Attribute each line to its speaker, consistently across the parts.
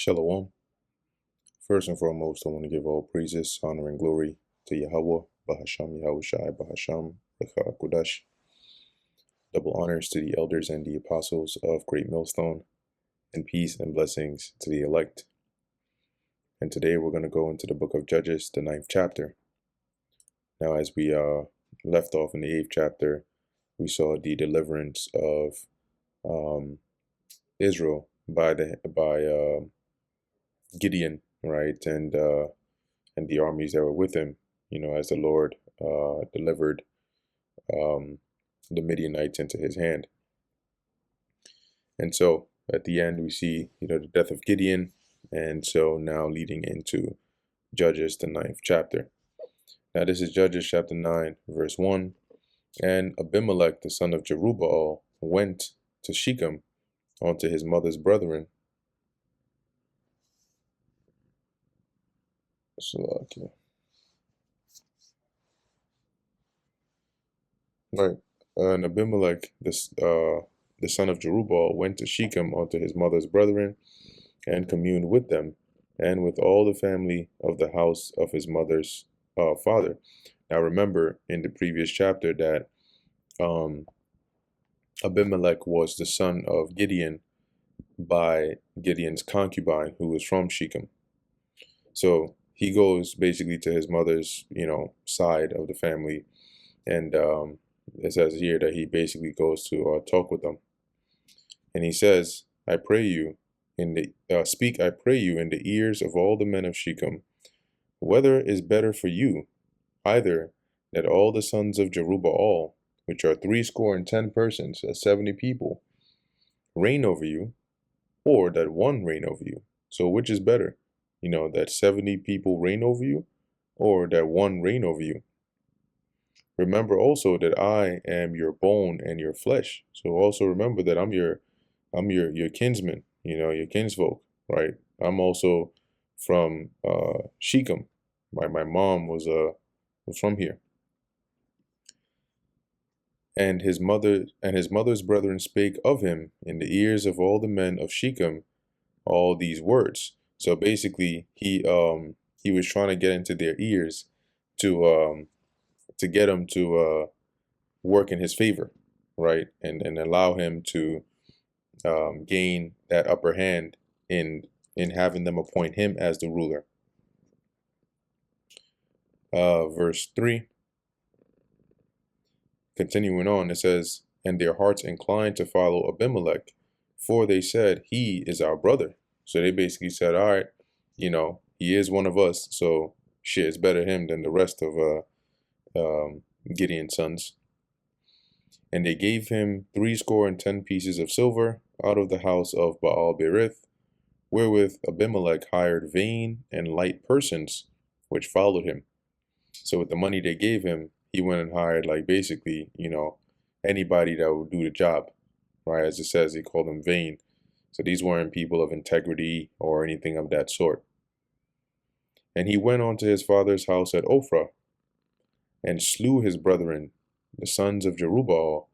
Speaker 1: Shalom. First and foremost, I want to give all praises, honor, and glory to Yahweh, Bahasham Yahushai, Bahasham Lecha Kodash. Double honors to the elders and the apostles of Great Millstone, and peace and blessings to the elect. And today we're going to go into the book of Judges, the 9th chapter. Now, as we left off in the 8th chapter, we saw the deliverance of Israel by Gideon, right, and the armies that were with him, as the Lord delivered the Midianites into his hand. And so at the end we see, the death of Gideon, and so now leading into Judges, the 9th chapter. Now this is Judges chapter 9, verse 1. And Abimelech, the son of Jerubbaal, went to Shechem unto his mother's brethren. Right. And Abimelech, the son of Jerubbaal, went to Shechem unto his mother's brethren, and communed with them, and with all the family of the house of his mother's father. Now remember in the previous chapter that Abimelech was the son of Gideon by Gideon's concubine, who was from Shechem. So he goes basically to his mother's, side of the family, and it says here that he basically goes to talk with them, and he says, "I pray you, speak, I pray you, in the ears of all the men of Shechem, whether is better for you, either that all the sons of Jerubbaal, which are 70 persons, that's 70 people, reign over you, or that one reign over you." So which is better? That 70 people reign over you, or that one reign over you? Remember also that I am your bone and your flesh. So also remember that I'm your kinsman, your kinsfolk, right? I'm also from Shechem. My mom was from here. And his mother's brethren spake of him in the ears of all the men of Shechem all these words. So basically he was trying to get into their ears to get them to work in his favor, right? And allow him to gain that upper hand in having them appoint him as the ruler. Verse 3, continuing on, it says, "And their hearts inclined to follow Abimelech, for they said, he is our brother." So they basically said, all right, he is one of us, so shit, it's better him than the rest of Gideon's sons. "And they gave him 70 pieces of silver out of the house of Baal Berith, wherewith Abimelech hired vain and light persons, which followed him." So with the money they gave him, he went and hired, like, basically, anybody that would do the job, right? As it says, he called them vain. So these weren't people of integrity or anything of that sort. "And he went on to his father's house at Ophrah, and slew his brethren, the sons of Jerubbaal,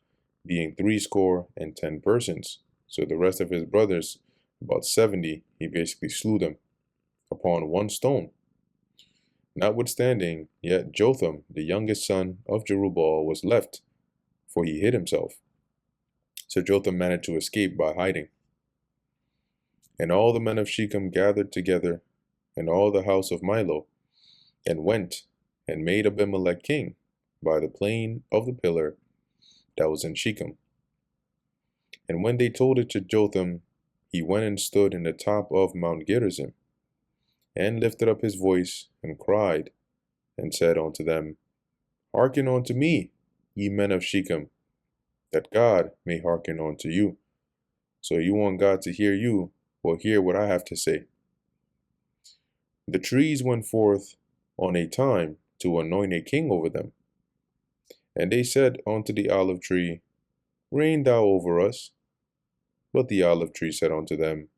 Speaker 1: being 70 persons. So the rest of his brothers, about 70, he basically slew them upon one stone. Notwithstanding, yet Jotham, the youngest son of Jerubbaal, was left, for he hid himself. So Jotham managed to escape by hiding. And all the men of Shechem gathered together, and all the house of Milo, and went and made Abimelech king by the plain of the pillar that was in Shechem. And when they told it to Jotham, he went and stood in the top of Mount Gerizim, and lifted up his voice, and cried, and said unto them, Hearken unto me, ye men of Shechem, that God may hearken unto you. So you want God to hear you? Well, hear what I have to say. The trees went forth on a time to anoint a king over them. And they said unto the olive tree, Reign thou over us. But the olive tree said unto them,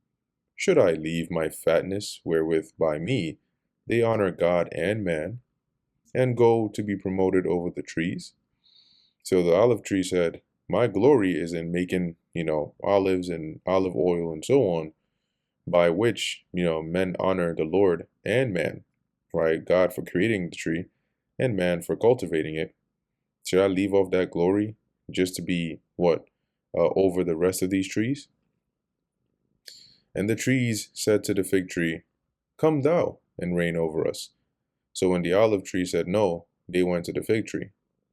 Speaker 1: Should I leave my fatness, wherewith by me they honor God and man, and go to be promoted over the trees? So the olive tree said, My glory is in making, olives and olive oil and so on, by which, men honor the Lord and man, right? God for creating the tree and man for cultivating it. Should I leave off that glory just to be what? Over the rest of these trees? And the trees said to the fig tree, come thou and reign over us. So when the olive tree said no, they went to the fig tree,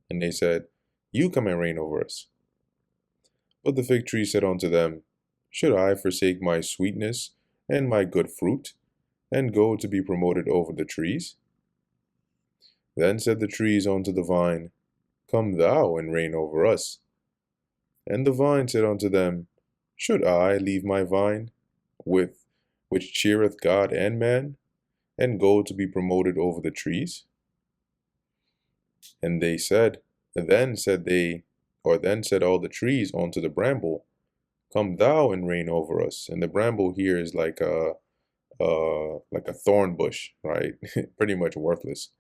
Speaker 1: and they said, you come and reign over us. But the fig tree said unto them, should I forsake my sweetness and my good fruit, and go to be promoted over the trees? Then said the trees unto the vine, come thou and reign over us. And the vine said unto them, should I leave my vine, which cheereth God and man, and go to be promoted over the trees? And they said, then said all the trees unto the bramble, come thou and reign over us. And the bramble here is like a thorn bush, right? Pretty much worthless.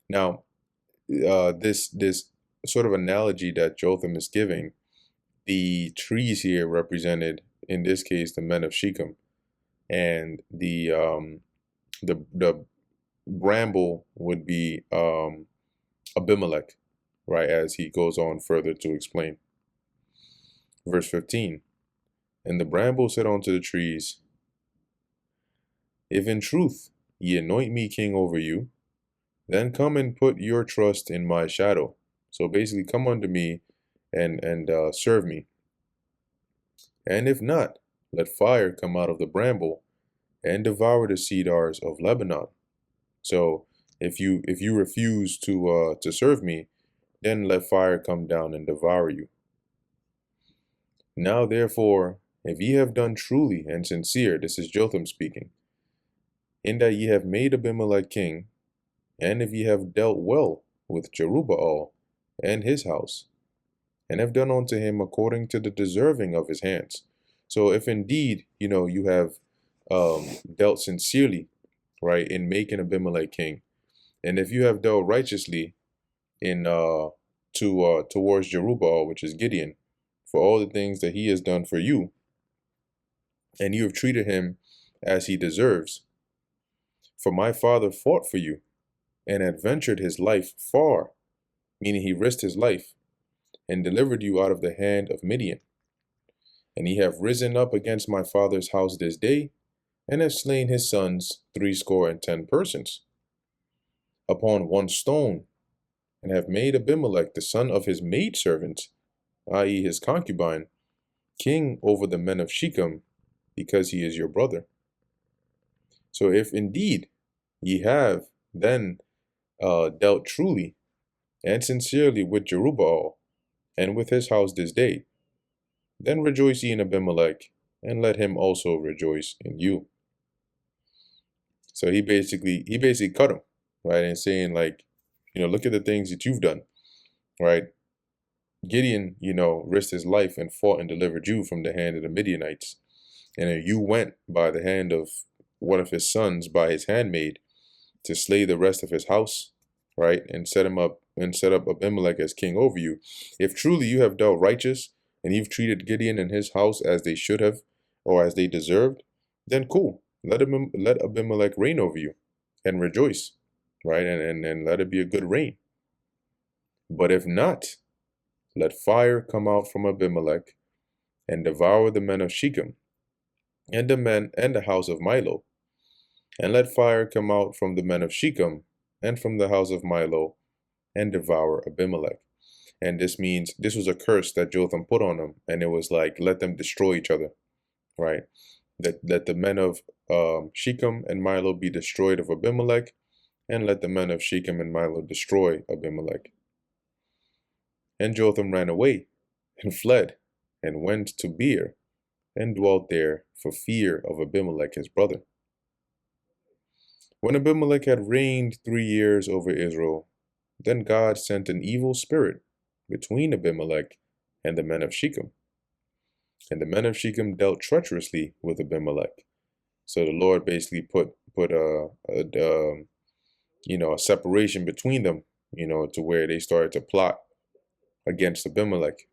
Speaker 1: Now, this sort of analogy that Jotham is giving, the trees here represented, in this case, the men of Shechem, and the bramble would be Abimelech, right? As he goes on further to explain. Verse 15, and the bramble said unto the trees, if in truth ye anoint me king over you, then come and put your trust in my shadow. So basically, come under me and serve me. And if not, let fire come out of the bramble and devour the cedars of Lebanon. So if you refuse to serve me, then let fire come down and devour you. Now therefore, if ye have done truly and sincere, this is Jotham speaking, in that ye have made Abimelech king, and if ye have dealt well with Jerubbaal and his house, and have done unto him according to the deserving of his hands. So if indeed, you have dealt sincerely, right, in making Abimelech king, and if you have dealt righteously in towards Jerubbaal, which is Gideon, for all the things that he has done for you, and you have treated him as he deserves, for my father fought for you, and adventured his life far, meaning he risked his life, and delivered you out of the hand of Midian. And ye have risen up against my father's house this day, and have slain his sons 70 persons, upon one stone, and have made Abimelech the son of his maidservant, i.e. his concubine, king over the men of Shechem, because he is your brother. So if indeed ye have then dealt truly and sincerely with Jerubbaal and with his house this day, then rejoice ye in Abimelech, and let him also rejoice in you. So he basically cut him, right, and saying, like, look at the things that you've done, right? Gideon, risked his life and fought and delivered you from the hand of the Midianites, and you went by the hand of one of his sons, by his handmaid, to slay the rest of his house, right, and set up Abimelech as king over you. If truly you have dealt righteous, and you've treated Gideon and his house as they should have, or as they deserved, then cool. Let Abimelech reign over you, and rejoice, right, and let it be a good reign. But if not, let fire come out from Abimelech, and devour the men of Shechem, and the house of Milo. And let fire come out from the men of Shechem, and from the house of Milo, and devour Abimelech. And this means this was a curse that Jotham put on them, and it was like, let them destroy each other, right? Let the men of Shechem and Milo be destroyed of Abimelech, and let the men of Shechem and Milo destroy Abimelech. And Jotham ran away, and fled, and went to Beer, and dwelt there for fear of Abimelech his brother. When Abimelech had reigned 3 years over Israel, then God sent an evil spirit between Abimelech and the men of Shechem. And the men of Shechem dealt treacherously with Abimelech. So the Lord basically put a separation between them, to where they started to plot against Abimelech.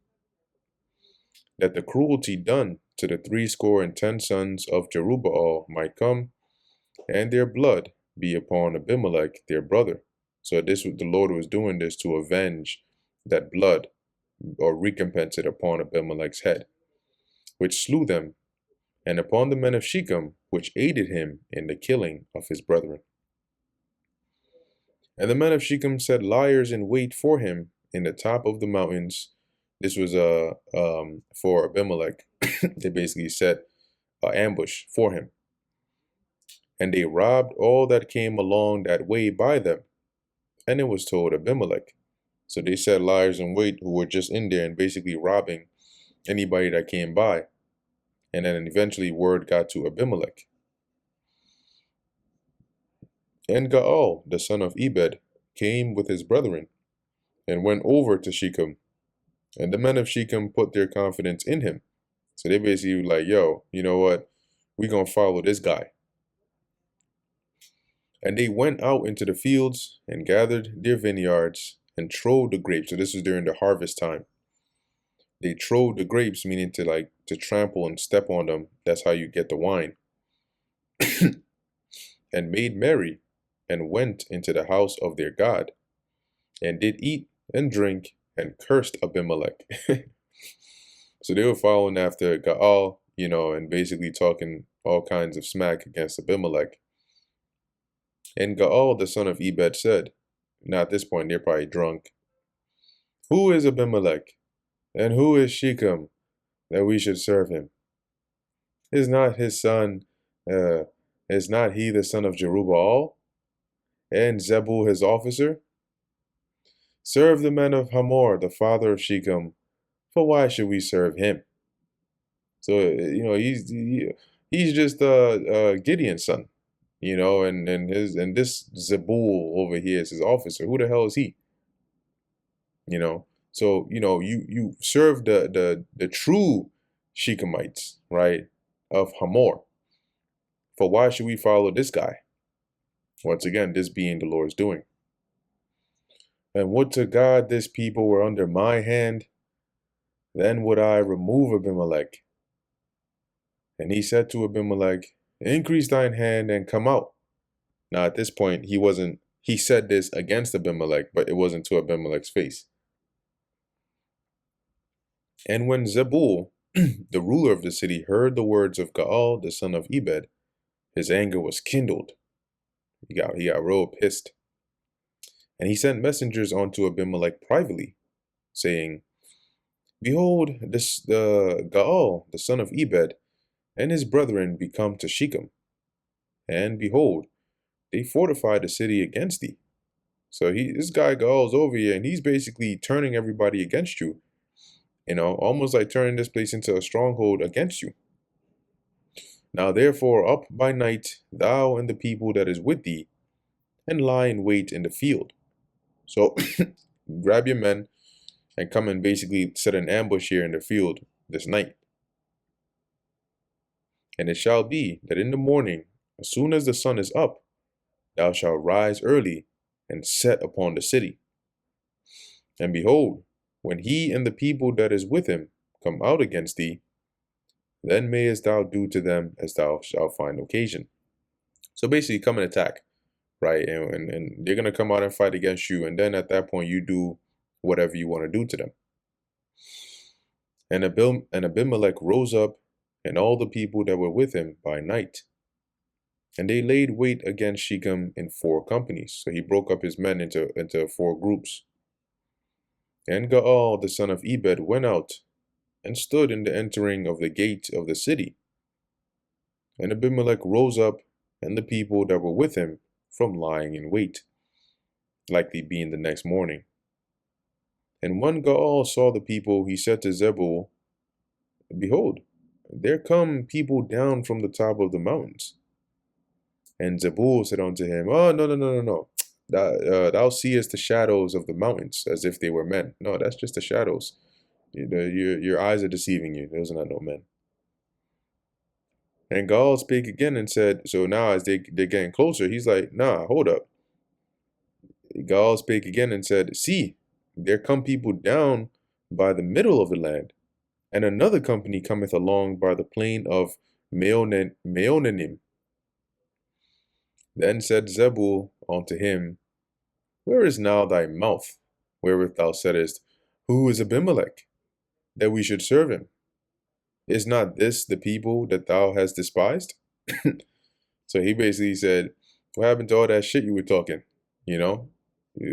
Speaker 1: that the cruelty done to the 60 sons of Jerubbaal might come, and their blood be upon Abimelech their brother. So the Lord was doing this to avenge that blood, or recompense it upon Abimelech's head, which slew them, and upon the men of Shechem, which aided him in the killing of his brethren. And the men of Shechem set liers in wait for him in the top of the mountains. This was for Abimelech. They basically set an ambush for him. And they robbed all that came along that way by them. And it was told Abimelech. So they set liars in wait who were just in there and basically robbing anybody that came by. And then eventually word got to Abimelech. And Gaal, the son of Ebed, came with his brethren and went over to Shechem. And the men of Shechem put their confidence in him. So they basically were like, yo, you know what? We're going to follow this guy. And they went out into the fields and gathered their vineyards and trode the grapes. So this was during the harvest time. They trode the grapes, meaning to trample and step on them. That's how you get the wine. And made merry and went into the house of their God and did eat and drink and cursed Abimelech. So they were following after Gaal, and basically talking all kinds of smack against Abimelech. And Gaal, the son of Ebed, said, now at this point they're probably drunk, who is Abimelech, and who is Shechem, that we should serve him? Is not his son, is not he the son of Jerubbaal, and Zebul his officer? Serve the men of Hamor, the father of Shechem, for why should we serve him? So, he's just Gideon's son, and this Zebul over here is his officer. Who the hell is he? So, you serve the true Shechemites, right, of Hamor. For why should we follow this guy? Once again, this being the Lord's doing. And would to God this people were under my hand, then would I remove Abimelech. And he said to Abimelech, increase thine hand and come out. Now at this point, he said this against Abimelech, but it wasn't to Abimelech's face. And when Zebul, the ruler of the city, heard the words of Gaal, the son of Ebed, his anger was kindled. He got real pissed. And he sent messengers unto Abimelech privately, saying, behold, the Gaal, the son of Ebed, and his brethren be come to Shechem. And behold, they fortified the city against thee. So this guy Gaal's over here, and he's basically turning everybody against you. Almost like turning this place into a stronghold against you. Now therefore up by night, thou and the people that is with thee, and lie in wait in the field. So grab your men and come and basically set an ambush here in the field this night. And it shall be that in the morning, as soon as the sun is up, thou shalt rise early and set upon the city. And behold, when he and the people that is with him come out against thee, then mayest thou do to them as thou shalt find occasion. So basically come and attack, right? And they're going to come out and fight against you. And then at that point, you do whatever you want to do to them. And Abimelech rose up and all the people that were with him by night. And they laid wait against Shechem in 4 companies. So he broke up his men into 4 groups. And Gaal, the son of Ebed, went out and stood in the entering of the gate of the city. And Abimelech rose up, and the people that were with him, from lying in wait, likely being the next morning. And when Gaal saw the people, he said to Zebul, behold, there come people down from the top of the mountains. And Zebul said unto him, oh, no. Thou seest the shadows of the mountains as if they were men. No, that's just the shadows. Your eyes are deceiving you. Those are not no men. And Gaal spake again and said, so now as they're getting closer, he's like, nah, hold up. Gaal spake again and said, see, there come people down by the middle of the land. And another company cometh along by the plain of Meonanim. Then said Zebul unto him, Where is now thy mouth, wherewith thou saidst, Who is Abimelech, that we should serve him? Is not this the people that thou hast despised? So he basically said, what happened to all that shit you were talking? You know,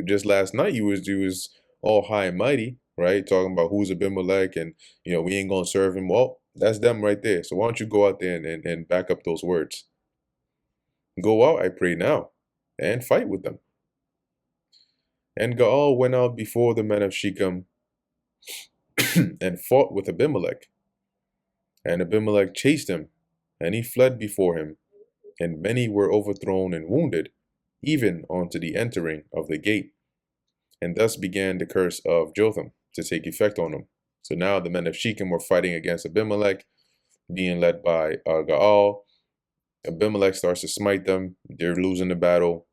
Speaker 1: just last night you was all high and mighty, right? Talking about who's Abimelech and, we ain't going to serve him. Well, that's them right there. So why don't you go out there and back up those words? Go out, I pray now, and fight with them. And Gaal went out before the men of Shechem and fought with Abimelech. And Abimelech chased him, and he fled before him, and many were overthrown and wounded, even unto the entering of the gate. And thus began the curse of Jotham to take effect on him. So now the men of Shechem were fighting against Abimelech, being led by Gaal. Abimelech starts to smite them. They're losing the battle.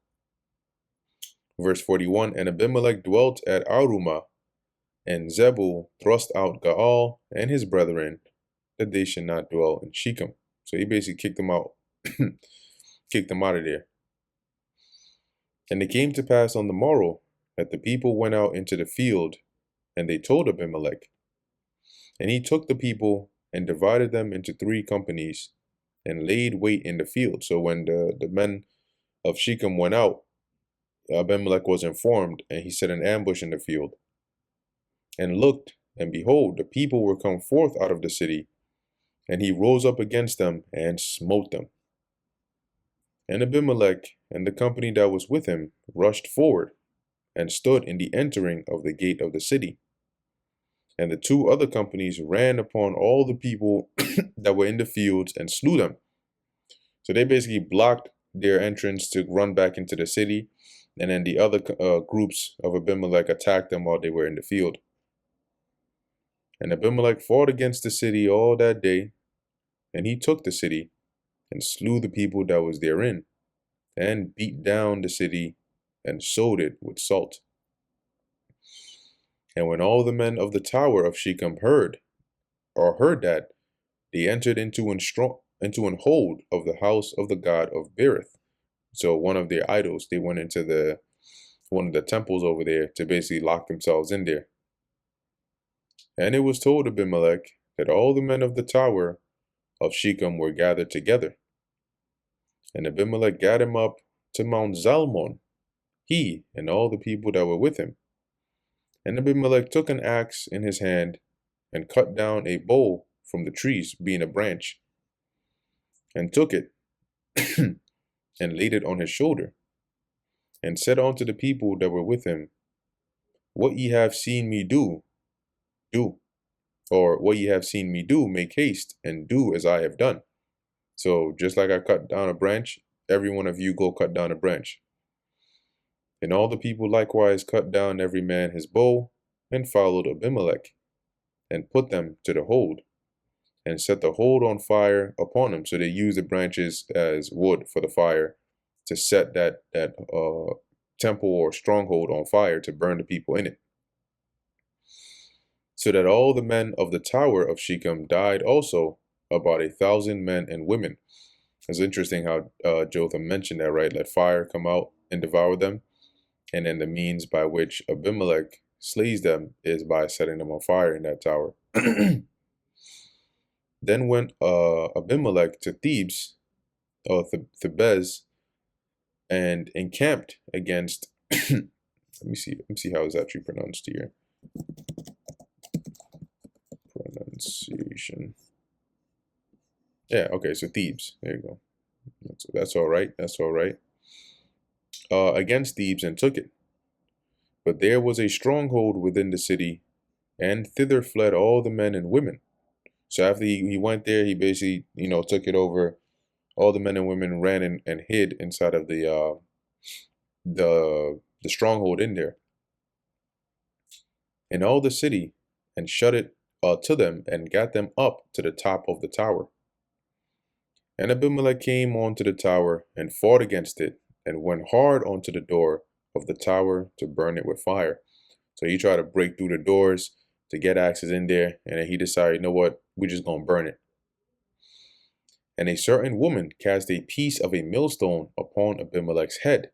Speaker 1: Verse 41, And Abimelech dwelt at Arumah, and Zebul thrust out Gaal and his brethren, that they should not dwell in Shechem. So he basically kicked them out. Kicked them out of there. And it came to pass on the morrow that the people went out into the field, and they told Abimelech. And he took the people and divided them into 3 companies, and laid wait in the field. So when the men of Shechem went out, Abimelech was informed, and he set an ambush in the field. And looked, and behold, the people were come forth out of the city, and he rose up against them and smote them. And Abimelech and the company that was with him rushed forward, and stood in the entering of the gate of the city. And the 2 other companies ran upon all the people that were in the fields and slew them. So they basically blocked their entrance to run back into the city, and then the other groups of Abimelech attacked them while they were in the field. And Abimelech fought against the city all that day, and he took the city, and slew the people that was therein, and beat down the city, and sowed it with salt. And when all the men of the tower of Shechem heard that, they entered into an hold of the house of the god of Berith. So one of their idols, they went into one of the temples over there to basically lock themselves in there. And it was told Abimelech that all the men of the tower of Shechem were gathered together. And Abimelech gat him up to Mount Zalmon, he and all the people that were with him. And Abimelech took an axe in his hand, and cut down a bow from the trees, being a branch, and took it, and laid it on his shoulder, and said unto the people that were with him, What ye have seen me do, do. Or what ye have seen me do, make haste, and do as I have done. So just like I cut down a branch, every one of you go cut down a branch. And all the people likewise cut down every man his bow, and followed Abimelech, and put them to the hold, and set the hold on fire upon them. So they used the branches as wood for the fire, to set that temple or stronghold on fire, to burn the people in it. So that all the men of the tower of Shechem died also, about 1,000 men and women. It's interesting how Jotham mentioned that, right? Let fire come out and devour them. And then the means by which Abimelech slays them is by setting them on fire in that tower. Then went Abimelech to Thebes, Thebez, and encamped against. Let me see how it's actually pronounced here. Pronunciation. Yeah, okay, so Thebes. There you go. That's all right. That's all right. Against Thebes, and took it. But there was a stronghold within the city, and thither fled all the men and women. So after he went there, he basically, took it over. All the men and women ran and hid inside of the stronghold in there. In all the city, and shut it to them, and got them up to the top of the tower. And Abimelech came on to the tower, and fought against it, and went hard onto the door of the tower to burn it with fire. So he tried to break through the doors, to get axes in there. And then he decided, you know what, we're just going to burn it. And a certain woman cast a piece of a millstone upon Abimelech's head,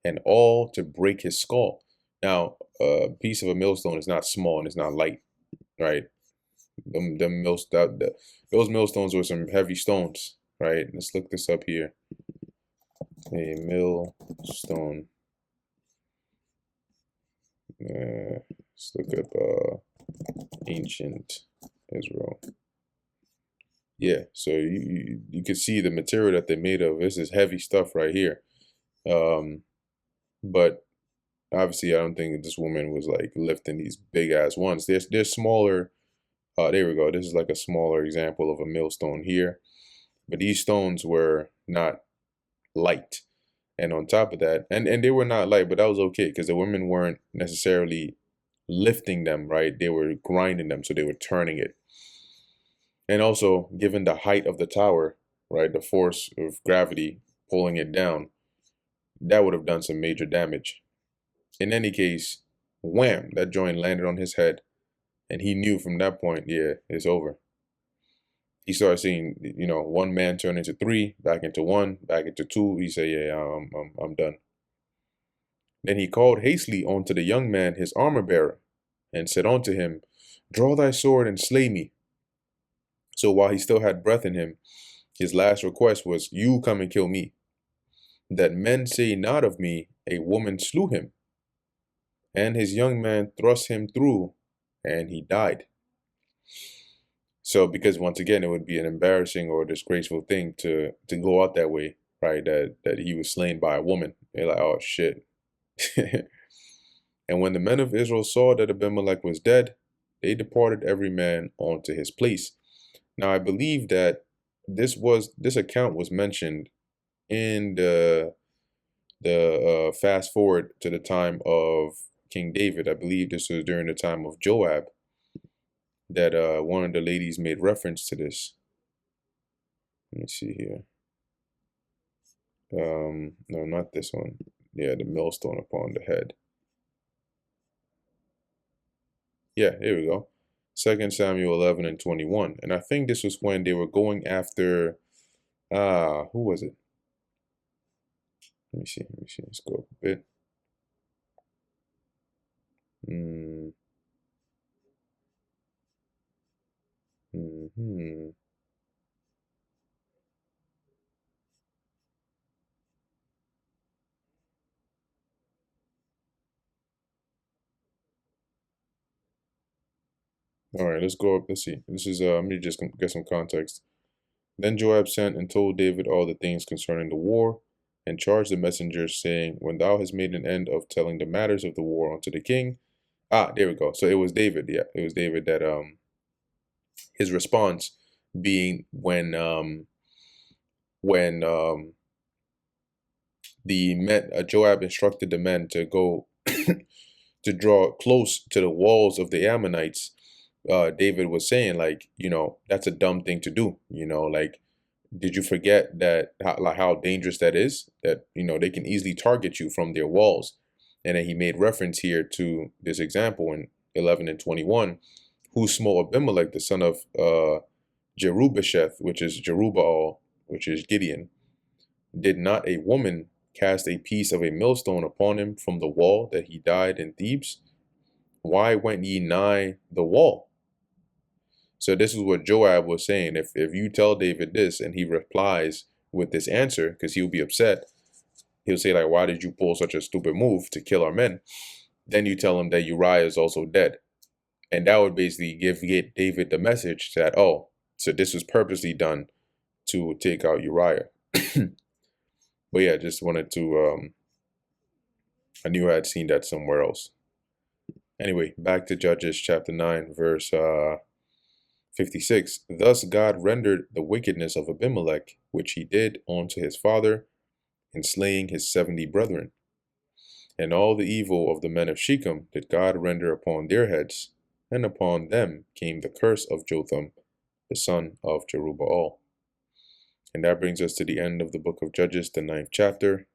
Speaker 1: and all to break his skull. Now, a piece of a millstone is not small and it's not light, right? Those millstones were some heavy stones, right? Let's look this up here. A millstone. Let's look up ancient Israel. Yeah, so you can see the material that they made of. This is heavy stuff right here. But obviously, I don't think this woman was like lifting these big ass ones. There's smaller. There we go. This is like a smaller example of a millstone here. But these stones were not light. And on top of that, and they were not light, but that was okay because the women weren't necessarily lifting them, right? They were grinding them, so they were turning it. And also, given the height of the tower, right, the force of gravity pulling it down, that would have done some major damage. In any case, wham, that joint landed on his head, and he knew from that point, yeah, it's over. He started seeing, you know, one man turn into three, back into one, back into two. He said, yeah, I'm done. Then he called hastily unto the young man, his armor bearer, and said unto him, draw thy sword and slay me. So while he still had breath in him, his last request was, you come and kill me, that men say not of me, a woman slew him. And his young man thrust him through, and he died. So because once again, it would be an embarrassing or disgraceful thing to go out that way, right? That he was slain by a woman. They're like, oh shit. And when the men of Israel saw that Abimelech was dead, they departed every man onto his place. Now I believe that this account was mentioned in the fast forward to the time of King David. I believe this was during the time of Joab that one of the ladies made reference to this. Let me see here. No, not this one. Yeah, the millstone upon the head. Yeah, here we go. 2 Samuel 11 and 21. And I think this was when they were going after, who was it? Let me see. Let's go up a bit. All right, let's go up. Let's see. This is, let me just get some context. Then Joab sent and told David all the things concerning the war, and charged the messengers, saying, when thou hast made an end of telling the matters of the war unto the king. There we go. So it was David. Yeah, it was David that, his response being when the men, Joab instructed the men to go to draw close to the walls of the Ammonites. David was saying, like, you know, that's a dumb thing to do. You know, like, did you forget that how dangerous that is? That, you know, they can easily target you from their walls. And then he made reference here to this example in 11 and 21, who smote Abimelech, the son of Jerubasheth, which is Jerubbaal, which is Gideon. Did not a woman cast a piece of a millstone upon him from the wall that he died in Thebes? Why went ye nigh the wall? So this is what Joab was saying. If you tell David this and he replies with this answer, because he'll be upset, he'll say, like, why did you pull such a stupid move to kill our men? Then you tell him that Uriah is also dead. And that would basically give David the message that, oh, so this was purposely done to take out Uriah. But yeah, just wanted to, I knew I had seen that somewhere else. Anyway, back to Judges chapter 9, verse 56. Thus God rendered the wickedness of Abimelech, which he did unto his father, in slaying his 70 brethren. And all the evil of the men of Shechem did God render upon their heads, and upon them came the curse of Jotham, the son of Jerubbaal. And that brings us to the end of the book of Judges, the 9th chapter.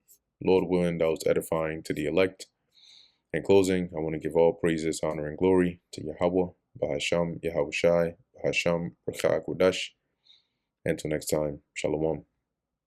Speaker 1: Lord willing, that was edifying to the elect. In closing, I want to give all praises, honor, and glory to Yahweh, Bahasham, Yahushai, Bahasham, Brachah Kodash. Until next time, Shalom.